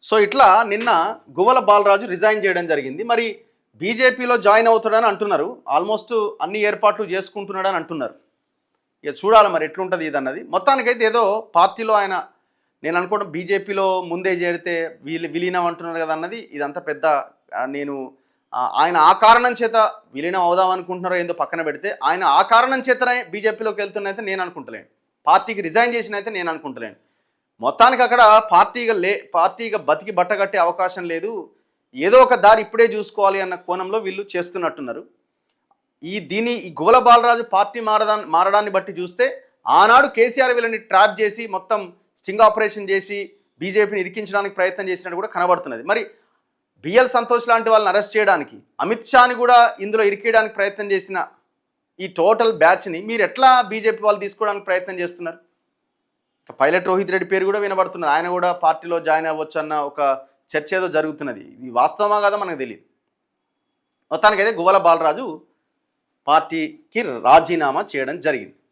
So ఇట్లా నిన్న Guvvala Balaraju resign చేయడం జరిగింది. మరి బీజేపీలో జాయిన్ అవుతాడని అంటున్నారు. ఆల్మోస్ట్ అన్ని ఏర్పాట్లు చేసుకుంటున్నాడని అంటున్నారు. ఇక చూడాలి మరి ఎట్లుంటుంది ఇది అన్నది. మొత్తానికైతే ఏదో పార్టీలో ఆయన నేను అనుకోవడం బీజేపీలో ముందే చేరితే విలీనం అంటున్నారు కదా అన్నది ఇదంతా పెద్ద నేను ఆయన ఆ కారణం చేత విలీనం అవుదాం అనుకుంటున్నారో ఏందో పక్కన పెడితే ఆయన ఆ కారణం చేతనే బీజేపీలోకి వెళ్తున్నైతే నేను అనుకుంటలేను. పార్టీకి రిజైన్ చేసిన అయితే నేను అనుకుంటలేను. మొత్తానికి అక్కడ పార్టీగా బతికి బట్టగట్టే అవకాశం లేదు. ఏదో ఒక దారి ఇప్పుడే చూసుకోవాలి అన్న కోణంలో వీళ్ళు చేస్తున్నట్టున్నారు. ఈ గువ్వల బాలరాజు పార్టీ మారడాన్ని బట్టి చూస్తే ఆనాడు కేసీఆర్ వీళ్ళని ట్రాప్ చేసి మొత్తం స్టింగ్ ఆపరేషన్ చేసి బీజేపీని ఇరికించడానికి ప్రయత్నం చేసినట్టు కూడా కనబడుతున్నది. మరి బిఎల్ సంతోష్ లాంటి వాళ్ళని అరెస్ట్ చేయడానికి, అమిత్ షాని కూడా ఇందులో ఇరికేయడానికి ప్రయత్నం చేసిన ఈ టోటల్ బ్యాచ్ని మీరు ఎట్లా బీజేపీ వాళ్ళు తీసుకోవడానికి ప్రయత్నం చేస్తున్నారు? పైలట్ రోహిత్ రెడ్డి పేరు కూడా వినబడుతున్నది. ఆయన కూడా పార్టీలో జాయిన్ అవ్వచ్చు అన్న ఒక చర్చ ఏదో జరుగుతున్నది. ఇది వాస్తవమా కదా మనకు తెలియదు. మొత్తానికైతే గువ్వల బాలరాజు పార్టీకి రాజీనామా చేయడం జరిగింది.